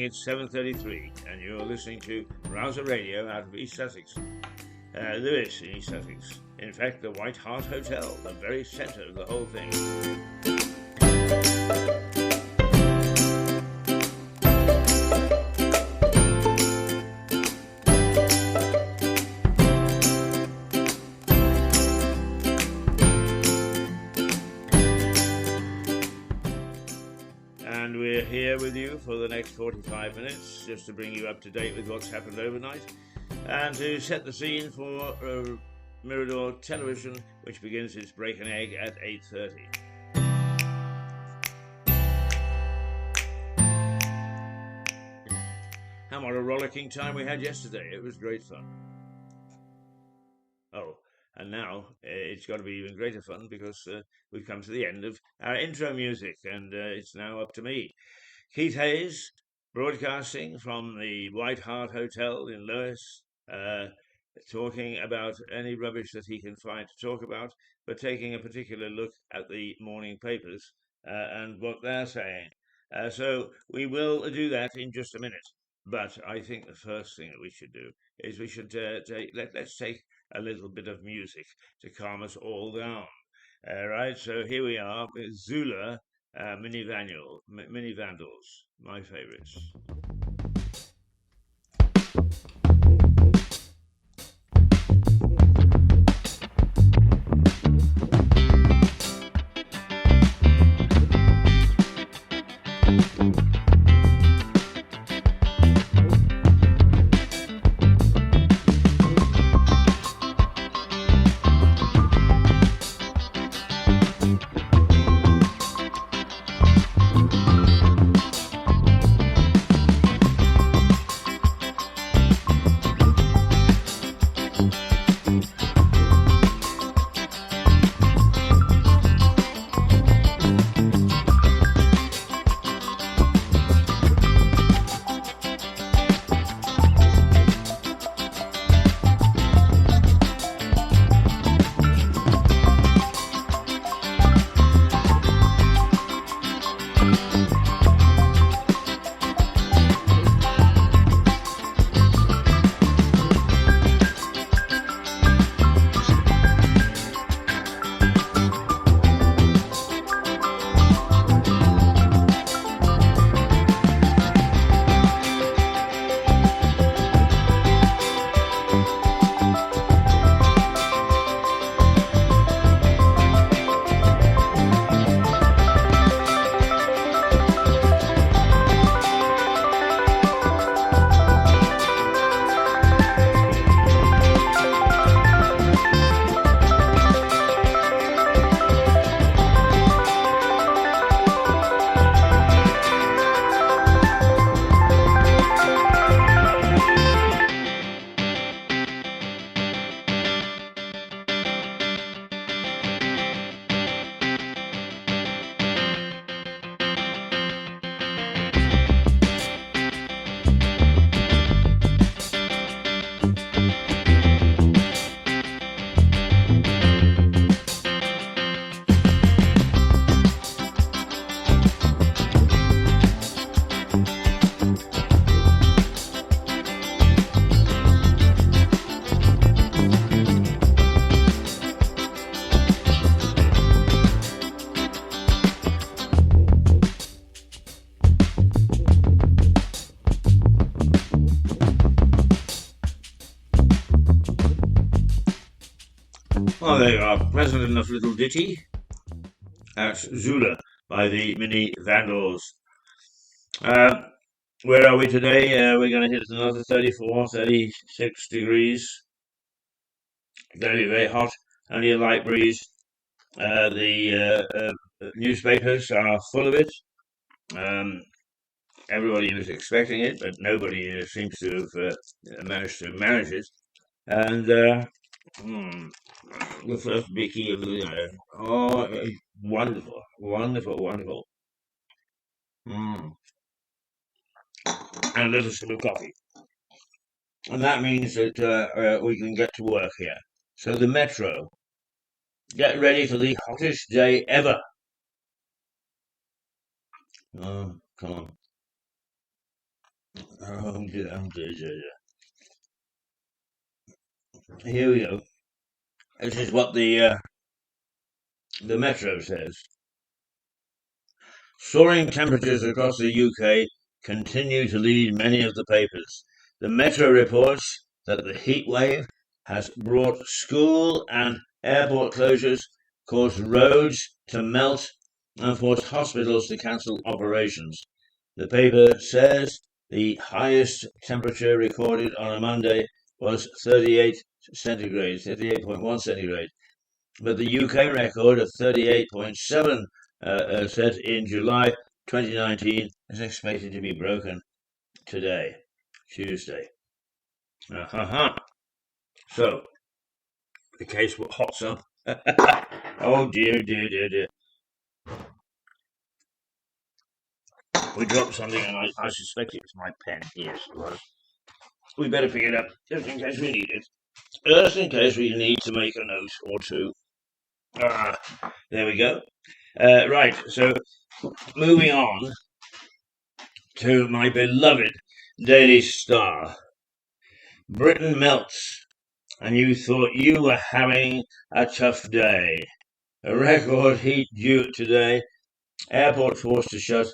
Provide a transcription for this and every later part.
it's 7:33, and you're listening to Rouser Radio out of East Sussex. Lewis in East Sussex. In fact, the White Hart Hotel, the very centre of the whole thing. And we're here with you for the next 45 minutes, just to bring you up to date with what's happened overnight, and to set the scene for Mirador Television, which begins its break and egg at 8:30. And what a rollicking time we had yesterday. It was great fun. Oh, and now it's got to be even greater fun because we've come to the end of our intro music, and it's now up to me. Keith Hayes, broadcasting from the White Hart Hotel in Lewes, talking about any rubbish that he can find to talk about, but taking a particular look at the morning papers and what they're saying. So we will do that in just a minute. But I think the first thing that we should do is we should let's take a little bit of music to calm us all down. Right, so here we are with Zula, Mini Vandals, my favourites. Well, there you are. Pleasant enough little ditty. That's Zula by the Mini Vandals. Where are we today? We're going to hit another 34, 36 degrees. Very, very hot. Only a light breeze. The newspapers are full of it. Everybody was expecting it, but nobody seems to have managed to manage it. And the first Vicky of the wonderful, wonderful, wonderful. And a little sip of coffee. And that means that we can get to work here. So the Metro, get ready for the hottest day ever. Oh, come on. Oh, dear, oh, dear, dear, dear. Here we go. This is what the Metro says. Soaring temperatures across the UK continue to lead many of the papers. The Metro reports that the heat wave has brought school and airport closures, caused roads to melt, and forced hospitals to cancel operations. The paper says the highest temperature recorded on a Monday was 38 centigrade, 38.1 centigrade, but the UK record of 38.7 set in July 2019 is expected to be broken today, Tuesday. Uh-huh. So, the case hots up. Oh dear, dear, dear, dear. We dropped something and I suspect it was my pen. Yes, it was. We better pick it up just in case we need it. Just in case we need to make a note or two. Ah, there we go. Right, so moving on to my beloved Daily Star. Britain melts, and you thought you were having a tough day. A record heat due today. Airport forced to shut.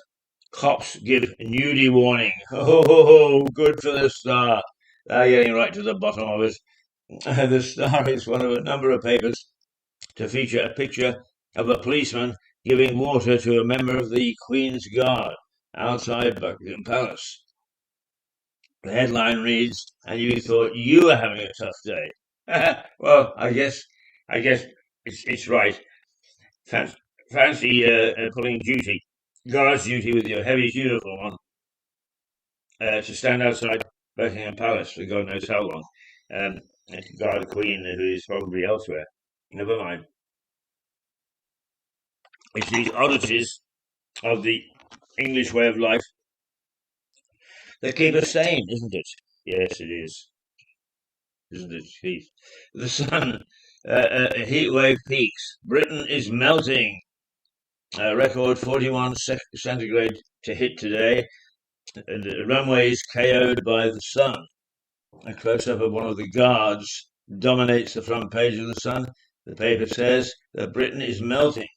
Cops give nudie warning. Oh, good for the Star. They're getting right to the bottom of it. The Star is one of a number of papers to feature a picture of a policeman giving water to a member of the Queen's Guard outside Buckingham Palace. The headline reads, "And you thought you were having a tough day." Well, I guess it's right. Fancy pulling guards duty with your heavy uniform on, to stand outside Buckingham Palace for God knows how long, and to guard the Queen, who is probably elsewhere. Never mind. It's these oddities of the English way of life that keep us sane, isn't it? Yes, it is, isn't it, Keith? The sun, a heat wave peaks. Britain is melting. A record 41 centigrade to hit today. And the runways KO'd by the sun. A close-up of one of the guards dominates the front page of the Sun. The paper says that Britain is melting,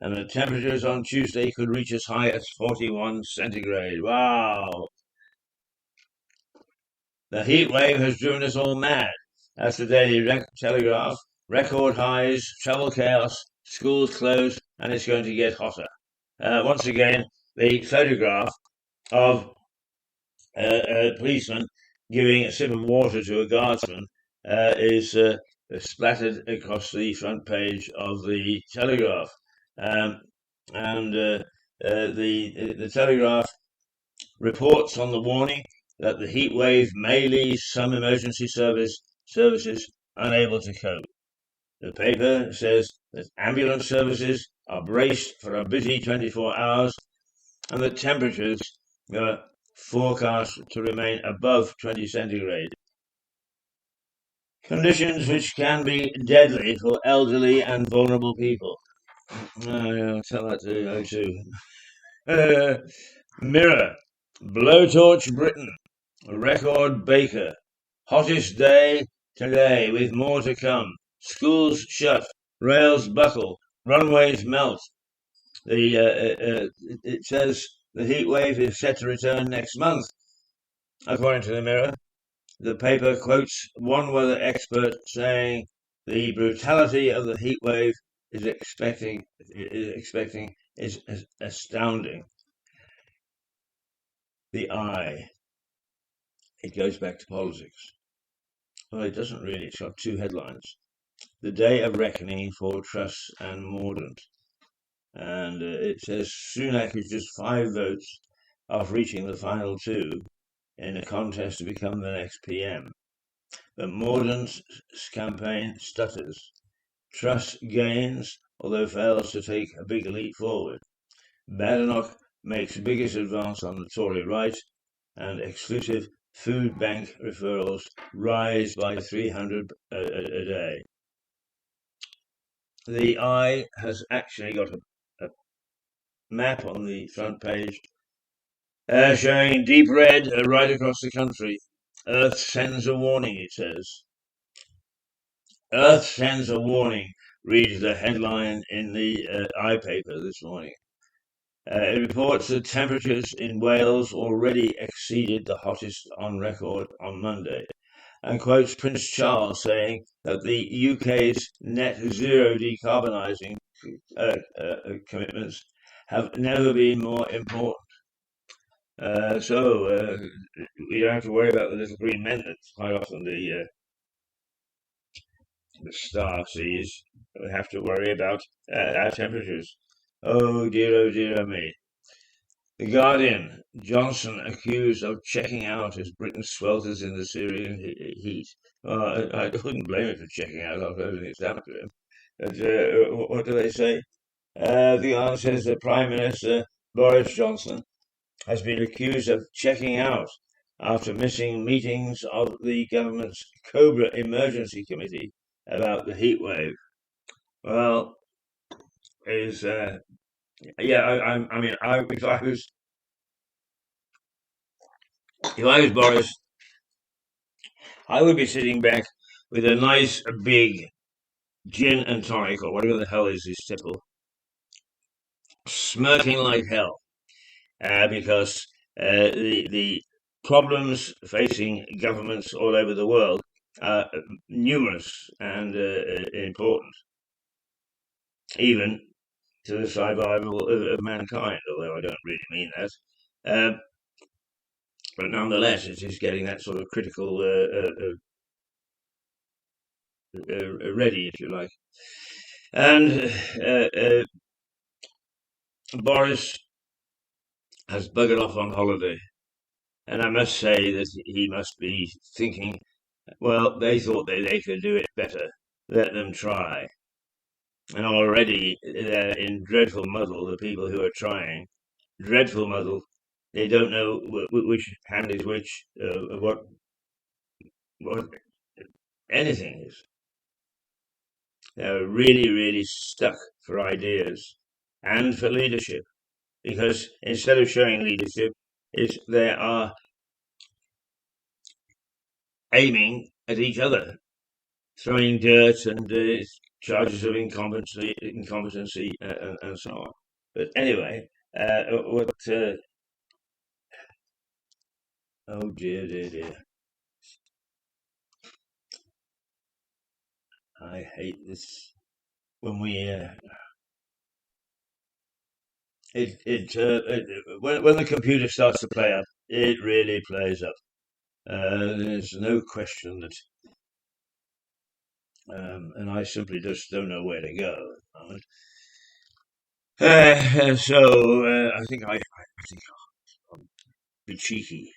and the temperatures on Tuesday could reach as high as 41 centigrade. Wow! The heat wave has driven us all mad. That's the Daily Telegraph. Record highs, travel chaos, schools closed, and it's going to get hotter. Once again, the photograph of a policeman giving a sip of water to a guardsman is splattered across the front page of the Telegraph. And the Telegraph reports on the warning that the heat wave may leave some emergency services unable to cope. The paper says that ambulance services are braced for a busy 24 hours, and that temperatures are forecast to remain above 20 centigrade. Conditions which can be deadly for elderly and vulnerable people. I'll tell that to O2. Mirror. Blowtorch Britain. Record Baker. Hottest day today with more to come. Schools shut. Rails buckle. Runways melt. It says the heat wave is set to return next month, according to the Mirror. The paper quotes one weather expert saying the brutality of the heat wave is astounding. The eye. It goes back to politics. Well, it doesn't really. It's got two headlines. The Day of Reckoning for Truss and Mordaunt. And it says Sunak is just 5 votes off reaching the final 2 in a contest to become the next PM. But Mordaunt's campaign stutters. Truss gains, although fails to take a big leap forward. Badenoch makes biggest advance on the Tory right, and exclusive food bank referrals rise by 300 a day. The Eye has actually got a map on the front page showing deep red right across the country. Earth sends a warning, it says. Earth sends a warning, reads the headline in the iPaper this morning. It reports that temperatures in Wales already exceeded the hottest on record on Monday, and quotes Prince Charles saying that the UK's net zero decarbonising commitments have never been more important. So we don't have to worry about the little green men that quite often the star sees. We have to worry about our temperatures. Oh dear, oh me. The Guardian, Johnson accused of checking out as Britain swelters in the Syrian heat. Well, I wouldn't blame him for checking out after everything that's happened to him. But what do they say? The Guardian says that Prime Minister Boris Johnson has been accused of checking out after missing meetings of the government's Cobra Emergency Committee about the heat wave. Well, is yeah, I mean, if I was Boris, I would be sitting back with a nice big gin and tonic or whatever the hell is this tipple, smirking like hell, because the problems facing governments all over the world are numerous and important, even to the survival of mankind, although I don't really mean that. But nonetheless, it is getting that sort of critical ready, if you like. And Boris has buggered off on holiday. And I must say that he must be thinking, well, they thought they could do it better. Let them try. And already they're in dreadful muddle, the people who are trying. Dreadful muddle. They don't know which hand is which, what anything is. They're really stuck for ideas and for leadership. Because instead of showing leadership, they are aiming at each other, throwing dirt and charges of incompetency and so on. But anyway, oh dear. I hate this. When we when the computer starts to play up, it really plays up. There's no question that, and I simply just don't know where to go at the moment. So I think I'll be cheeky,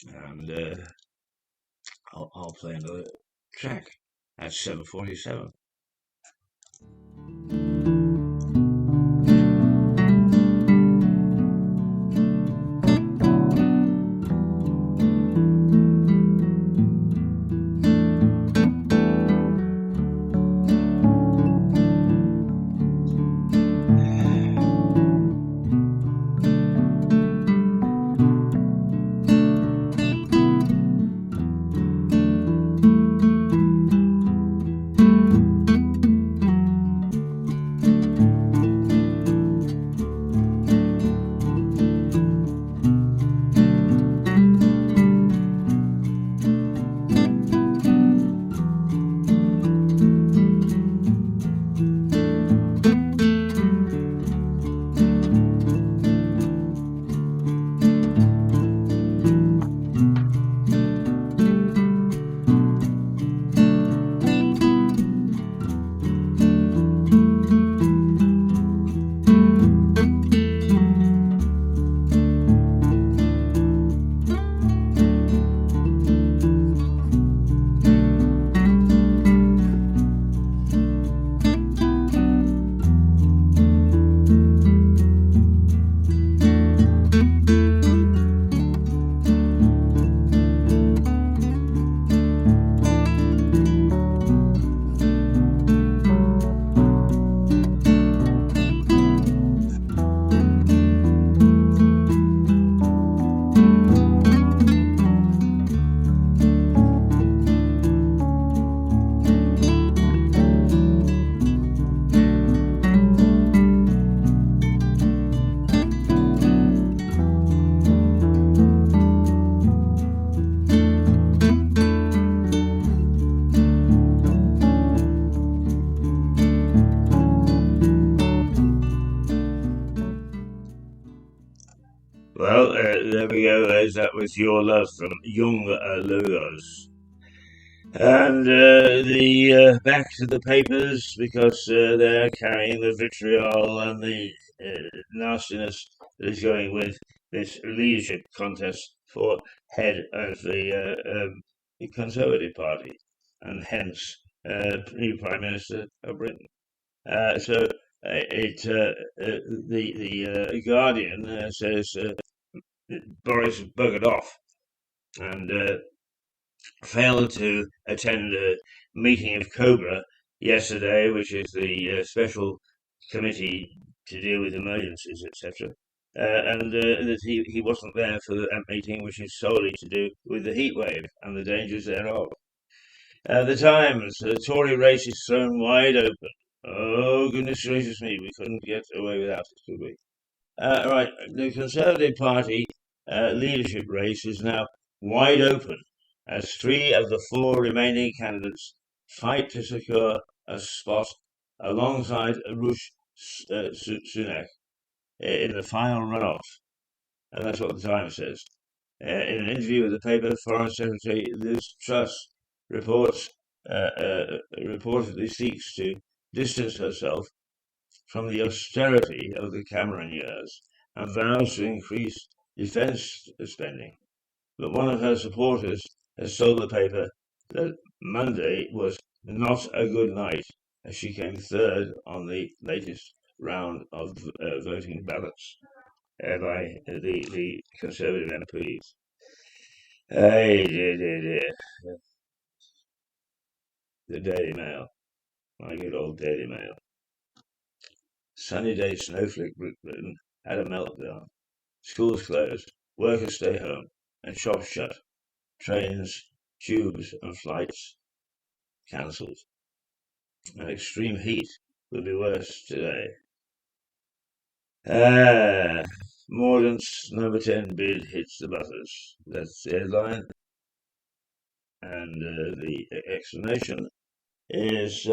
and I'll play another track at 7:47. go, Les. That was Your Love from Young Logos. And the back to the papers because they're carrying the vitriol and the nastiness that is going with this leadership contest for head of the Conservative Party and hence new Prime Minister of Britain. The Guardian says Boris buggered off and failed to attend a meeting of COBRA yesterday, which is the special committee to deal with emergencies, etc. And that he wasn't there for that meeting, which is solely to do with the heat wave and the dangers thereof. The Times, the Tory race is thrown wide open. Oh, goodness gracious me, we couldn't get away without it, could we? Right, the Conservative Party leadership race is now wide open as 3 of the 4 remaining candidates fight to secure a spot alongside Rishi Sunak in the final runoff. And that's what the Times says. In an interview with the paper, Foreign Secretary Liz Truss reportedly seeks to distance herself from the austerity of the Cameron years and vows to increase defence spending. But one of her supporters has told the paper that Monday was not a good night as she came third on the latest round of voting ballots by the Conservative MPs. Hey, dear. The Daily Mail. My good old Daily Mail. Sunny day snowflake Britain had a meltdown. Schools closed, workers stay home, and shops shut. Trains, tubes, and flights cancelled. And extreme heat will be worse today. Mordaunt's number 10 bid hits the buzzers. That's the headline. And the explanation is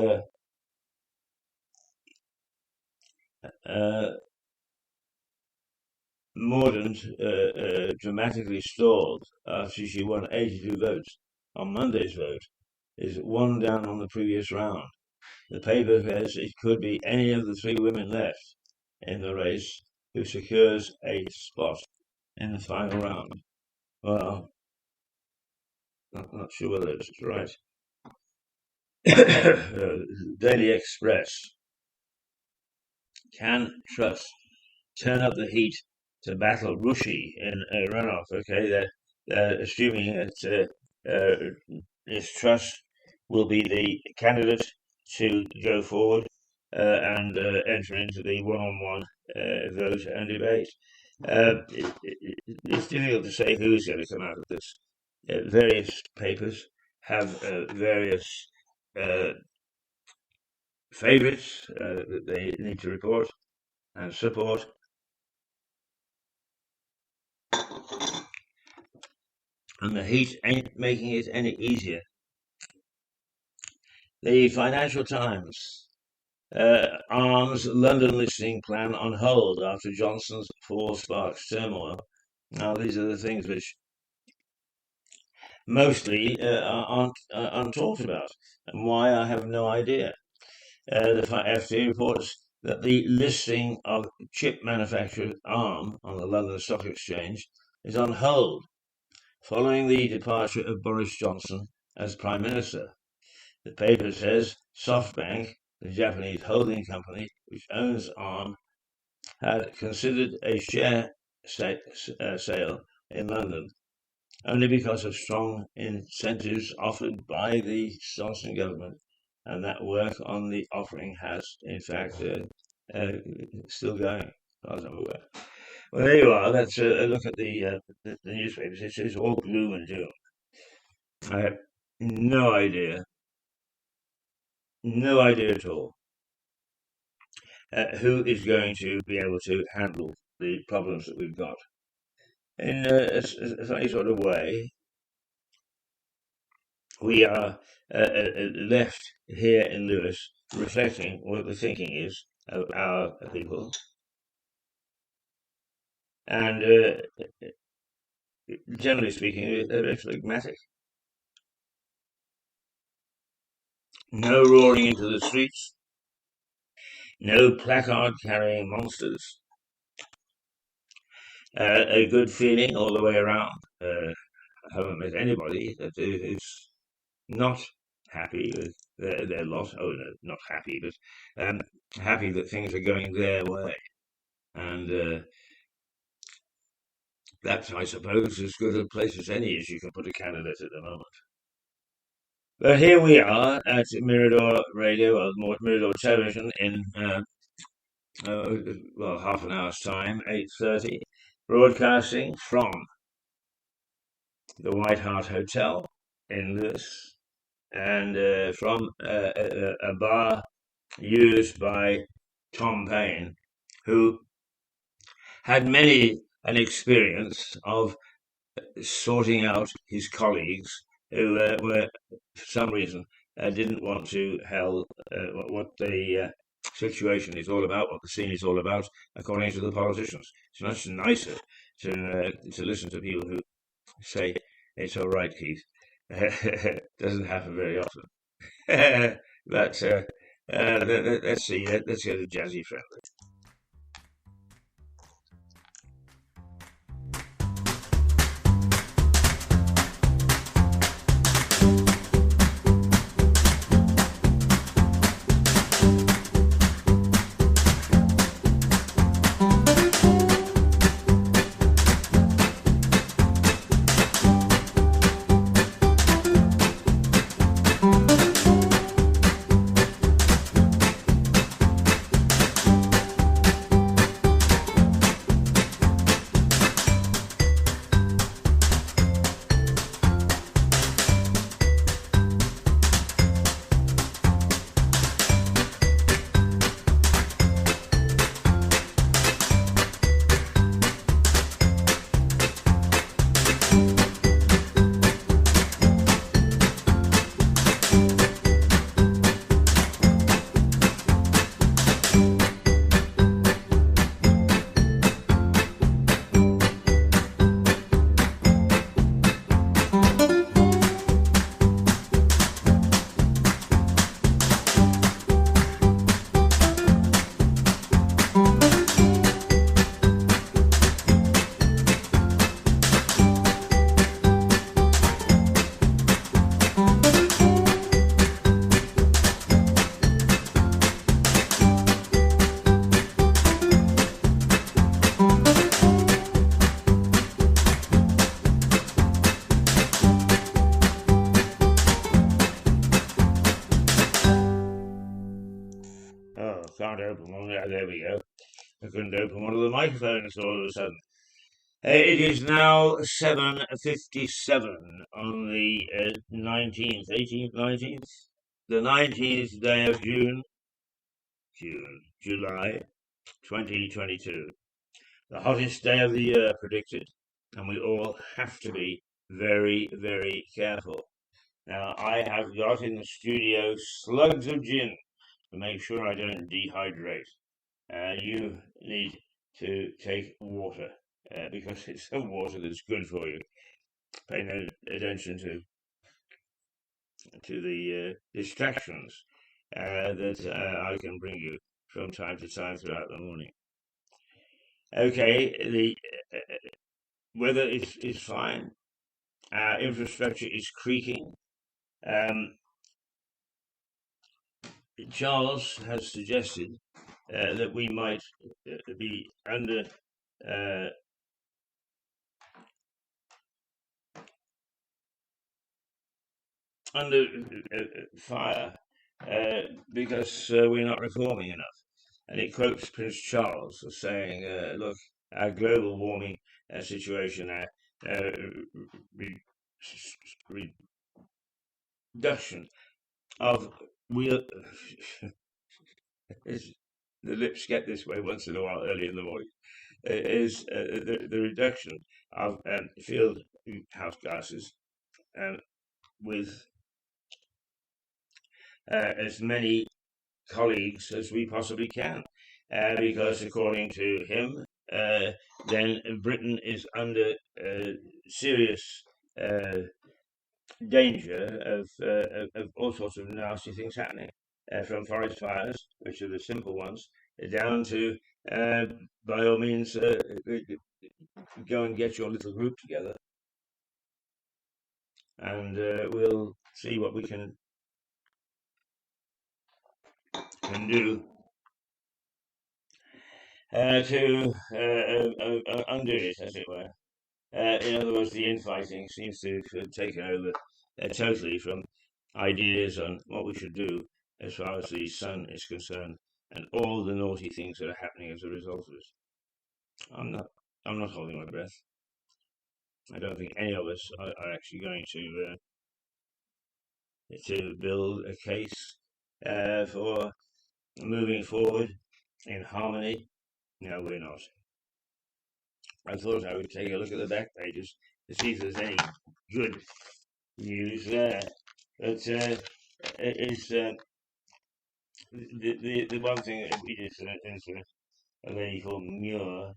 Mordaunt dramatically stalled after she won 82 votes on Monday's vote, is 1 down on the previous round. The paper says it could be any of the 3 women left in the race who secures a spot in the final round. Well, I'm not sure whether it's right. Daily Express. Can Truss turn up the heat to battle Rishi in a runoff? Okay, they're assuming that this Truss will be the candidate to go forward and enter into the one-on-one vote and debate. It's difficult to say who's going to come out of this. Various papers have various favourites that they need to report and support. And the heat ain't making it any easier. The Financial Times arms London listing plan on hold after Johnson's fall sparks turmoil. Now, these are the things which mostly aren't talked about, and why I have no idea. The FT reports that the listing of chip manufacturer ARM on the London Stock Exchange is on hold following the departure of Boris Johnson as Prime Minister. The paper says SoftBank, the Japanese holding company which owns ARM, had considered a share sale in London only because of strong incentives offered by the Johnson government, and that work on the offering has, in fact, still going, as far as I'm aware. Well, there you are. Let's look at the newspapers. It's all gloom and doom. I have no idea at all who is going to be able to handle the problems that we've got. In a funny sort of way, we are left here in Lewis reflecting what the thinking is of our people. And generally speaking, they're very phlegmatic. No roaring into the streets, no placard carrying monsters. A good feeling all the way around. I haven't met anybody that is not happy with their lot. Oh, no, not happy, but happy that things are going their way. And that's, I suppose, as good a place as any as you can put a candidate at the moment. But here we are at Mirador Radio, or Mirador Television, in well, half an hour's time, 8:30, broadcasting from the White Hart Hotel in Lewis, and from a bar used by Tom Paine, who had many an experience of sorting out his colleagues who were, for some reason, didn't want to tell what the situation is all about, what the scene is all about, according to the politicians. It's much nicer to listen to people who say it's all right, Keith. Doesn't happen very often. But let's see. Let's get a jazzy friendly. Can't open one. Yeah, there we go. I couldn't open one of the microphones all of a sudden. It is now 7:57 on the 19th, 18th, 19th? The 19th day of July 2022. The hottest day of the year predicted, and we all have to be very, very careful. Now, I have got in the studio slugs of gin to make sure I don't dehydrate. You need to take water because it's the water that's good for you. Pay no attention to the distractions that I can bring you from time to time throughout the morning. Okay, the weather is fine. Our infrastructure is creaking. Charles has suggested that we might be under fire because we're not reforming enough. And it quotes Prince Charles as saying, look, our global warming situation, our reduction of wheel. The lips get this way once in a while early in the morning, is the reduction of field house gases with as many colleagues as we possibly can. Because according to him, then Britain is under serious danger of all sorts of nasty things happening, from forest fires, which are the simple ones, down to, by all means, go and get your little group together, and we'll see what we can do to undo it, as it were. In other words, the infighting seems to have taken over totally from ideas on what we should do as far as the sun is concerned, and all the naughty things that are happening as a result of it. I'm not holding my breath. I don't think any of us are actually going to build a case for moving forward in harmony. No, we're not. I thought I would take a look at the back pages to see if there's any good news there. But it's the one thing that we did is a lady called Muir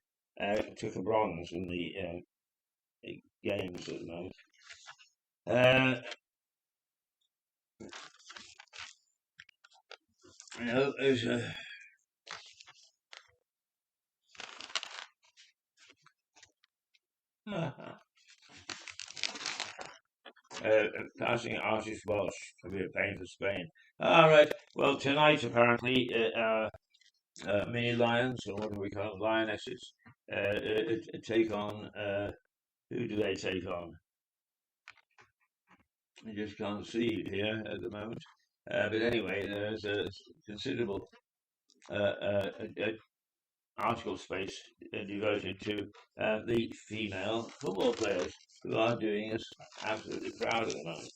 took a bronze in the games at the moment. There's passing artist Walsh could be a pain for Spain. All right. Well, tonight apparently mini lions, or what do we call them, lionesses, take on. Who do they take on? I just can't see here at the moment. But anyway, there's a considerable article space devoted to the female football players, who are doing us absolutely proud at the moment.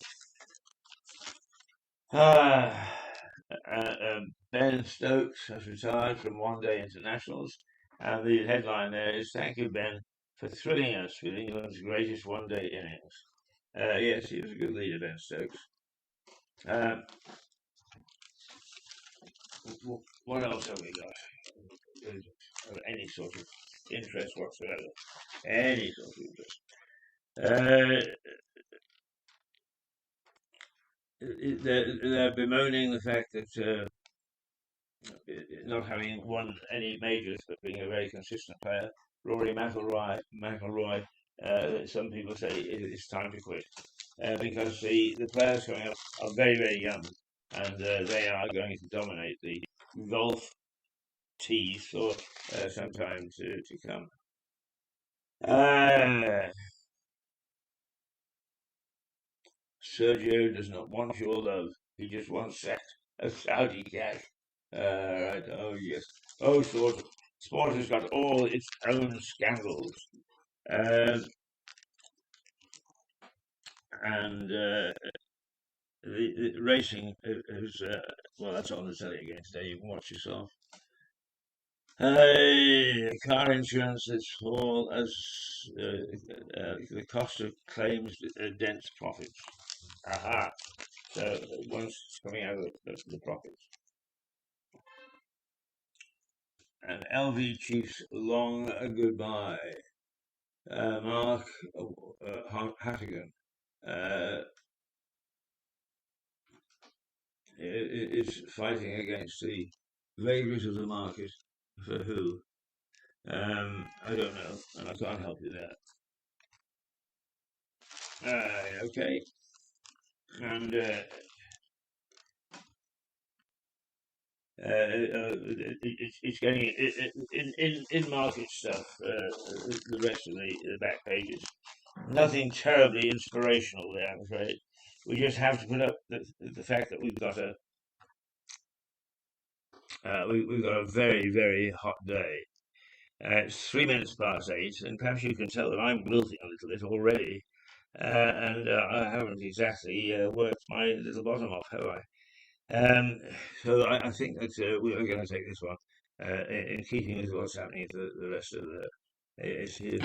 Ben Stokes has retired from one-day internationals, and the headline there is, "Thank you, Ben, for thrilling us with England's greatest one-day innings." Yes, he was a good leader, Ben Stokes. What else have we got? Of any sort of interest whatsoever. Any sort of interest. They're bemoaning the fact that not having won any majors, but being a very consistent player, Rory McIlroy, some people say it's time to quit, because the players coming up are very, very young, and they are going to dominate the golf tees for some time to come. Sergio does not want your love. He just wants that of Saudi cash. Right. Oh, yes. Oh, sport has got all its own scandals. And the racing is, well, that's on the telly again today. You can watch yourself. Car insurance has fallen as the cost of claims dents profits. Aha! So one's coming out of the profits. And LV Chiefs long goodbye. Mark Hattigan is fighting against the vagaries of the market. For who? I don't know, and I can't help you there. Okay. And it's getting in market stuff. The rest of the back pages, nothing terribly inspirational there, I'm afraid. We just have to put up the fact that we've got a very, very hot day. It's 3 minutes past 8, and perhaps you can tell that I'm wilting a little bit already, and I haven't exactly worked my little bottom off, have I? So I think that we are going to take this one in keeping with what's happening to the rest of the issue.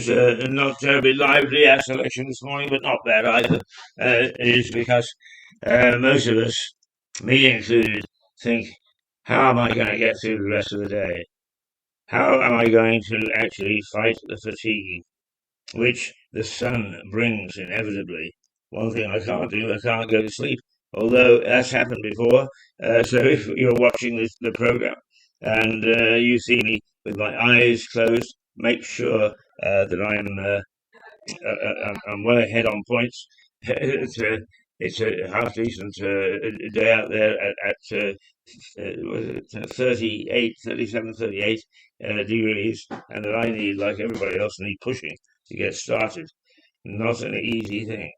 was not terribly lively, our selection this morning, but not bad either. It is because most of us, me included, think, how am I going to get through the rest of the day? How am I going to actually fight the fatigue which the sun brings inevitably? One thing I can't do, I can't go to sleep, although that's happened before. So if you're watching the program and you see me with my eyes closed, make sure that I'm well ahead on points. It's a half decent day out there at was it 38, 37, 38 degrees, and that I need, like everybody else, need pushing to get started. Not an easy thing.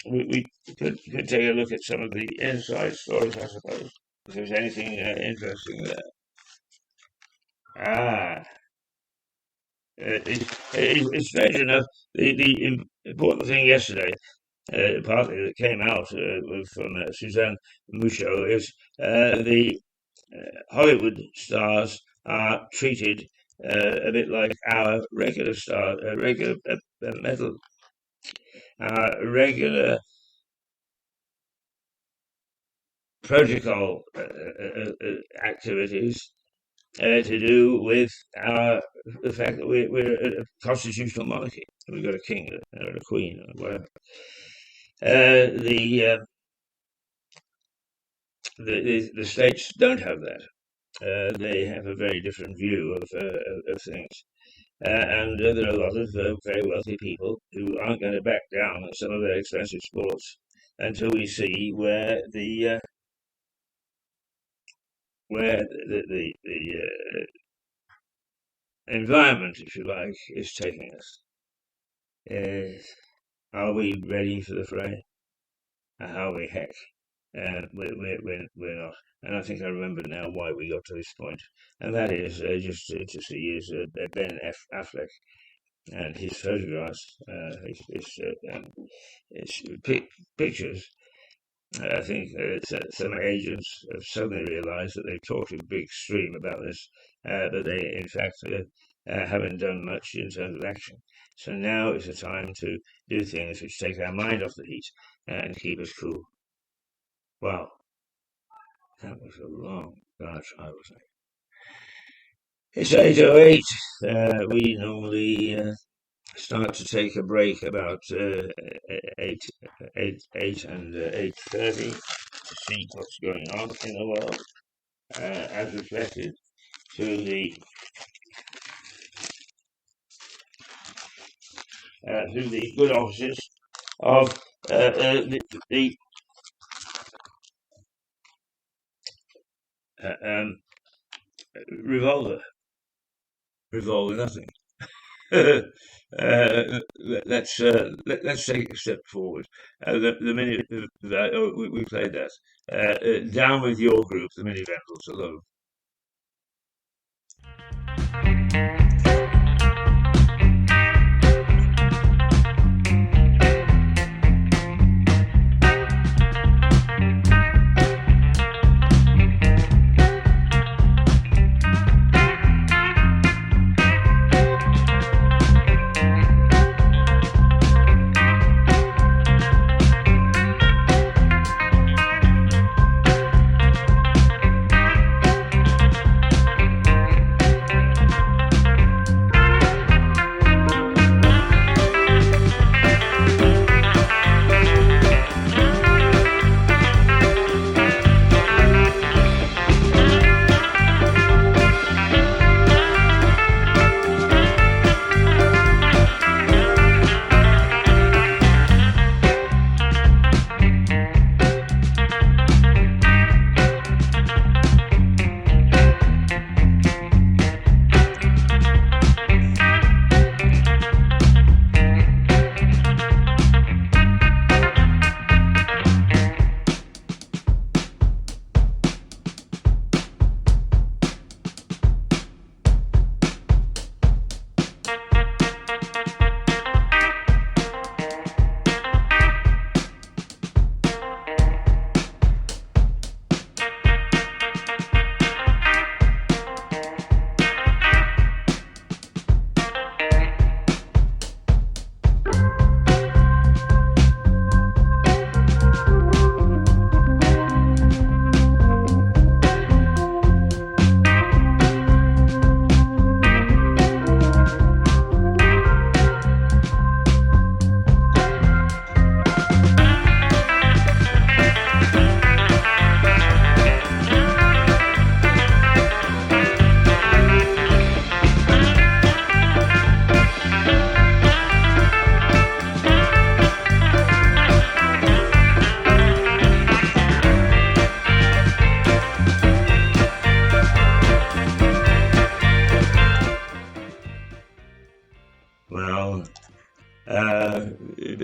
We could take a look at some of the inside stories, I suppose, if there's anything interesting there. It's strange enough. The important thing yesterday, partly that came out from Suzanne Mucho, is the Hollywood stars are treated a bit like our regular stars, regular metal, regular protocol activities to do with the fact that we're a constitutional monarchy. We've got a king or a queen or whatever. The states don't have that. They have a very different view of things. And there are a lot of very wealthy people who aren't going to back down on some of their expensive sports until we see where the environment, if you like, is taking us. Are we ready for the fray? Are we heck? We're not. And I think I remember now why we got to this point. And that is just to see is Ben Affleck and his photographs, his pictures. I think some agents have suddenly realised that they've talked a big stream about this, but they, in fact, haven't done much in terms of action. So now is the time to do things which take our mind off the heat and keep us cool. Wow, that was a long dodge, I was like. It's 8:08. We normally start to take a break about 8 and 8:30 to see what's going on in the world, as reflected through the good offices of the revolver nothing. Let's take a step forward. The minute we played that. Down with your group, the Mini Vandals alone.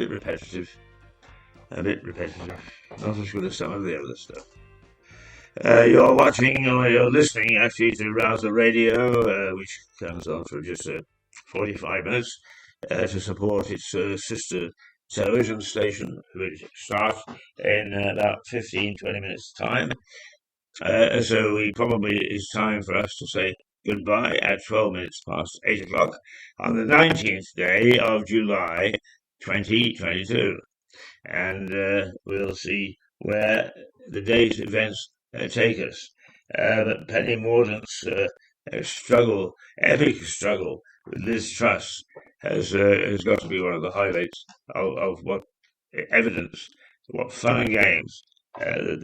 bit repetitive. Not as good as some of the other stuff. You're watching or you're listening actually to Rouser Radio, which comes on for just 45 minutes to support its sister television station, which starts in about 15-20 minutes' time. So it's time for us to say goodbye at 12 minutes past 8 o'clock on the 19th day of July 2022. And we'll see where the day's events take us. But Penny Mordaunt's epic struggle with Liz Truss has got to be one of the highlights of what evidence, what fun and games that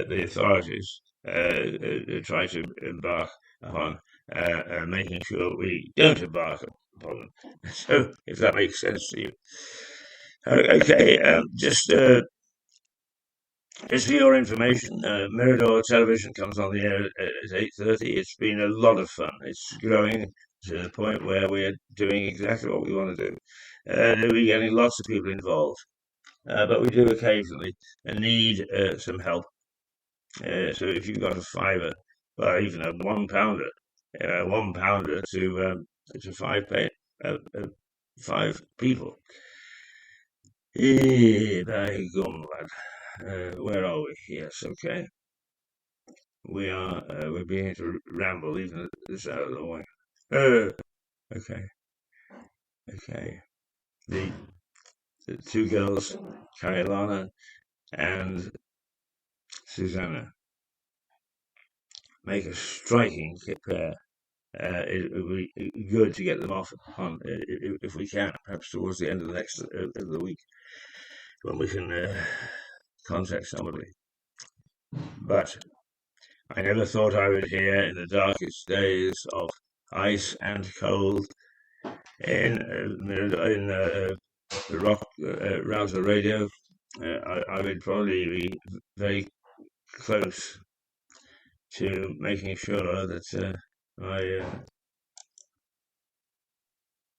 the authorities try to embark upon, making sure we don't embark upon them. So, if that makes sense to you. Okay, just for your information, Mirador Television comes on the air at 8:30. It's been a lot of fun. It's growing to the point where we're doing exactly what we want to do. We're getting lots of people involved, but we do occasionally need some help. So if you've got a fiver, well, even a £1, £1 to five people. By gum, lad. Where are we? Yes, okay. We're beginning to ramble even this out of the way. Okay. The two girls, Carolina and Susanna, make a striking pair. It would be good to get them off on, if we can, perhaps towards the end of the week, when we can contact somebody. But I never thought I would hear in the darkest days of ice and cold in rock Rouser Radio. I would probably be very close to making sure that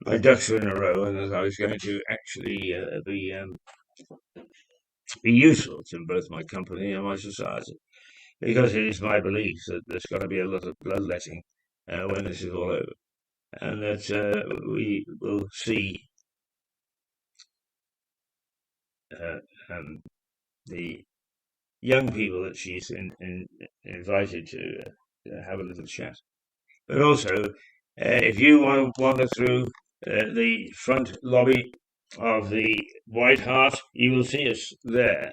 my ducks were in a row, and that I was going to actually be useful to both my company and my society, because it is my belief that there's got to be a lot of bloodletting when this is all over, and that we will see the young people that she's invited to have a little chat. But also, if you want to wander through the front lobby of the White Hart, you will see us there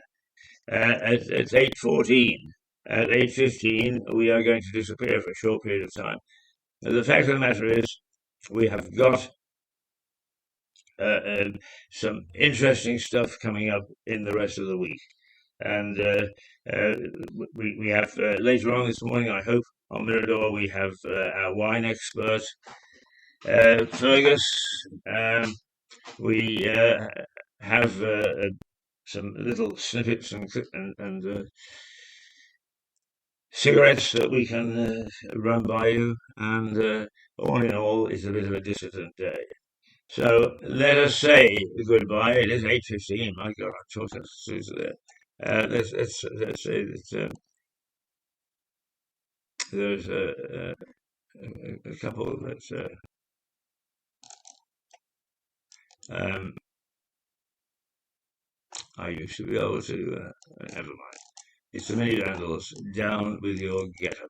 at 8:14. At 8:15, we are going to disappear for a short period of time. The fact of the matter is, we have got some interesting stuff coming up in the rest of the week. And we have later on this morning, I hope, on Mirador, we have our wine expert, Fergus. We have some little snippets and cigarettes that we can run by you. And all in all, it's a bit of a dissident day. So let us say goodbye. It is 8:15. My God, I'm talking to Susan there. Let's say that there's a couple that I used to be able to. Never mind. It's the Mini Vandals. Down with your ghetto.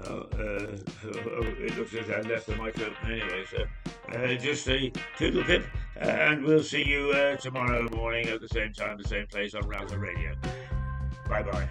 Well, it looks as if I left the mic open anyway, so just a toodle pip, and we'll see you tomorrow morning at the same time, the same place on Rouser Radio. Bye bye.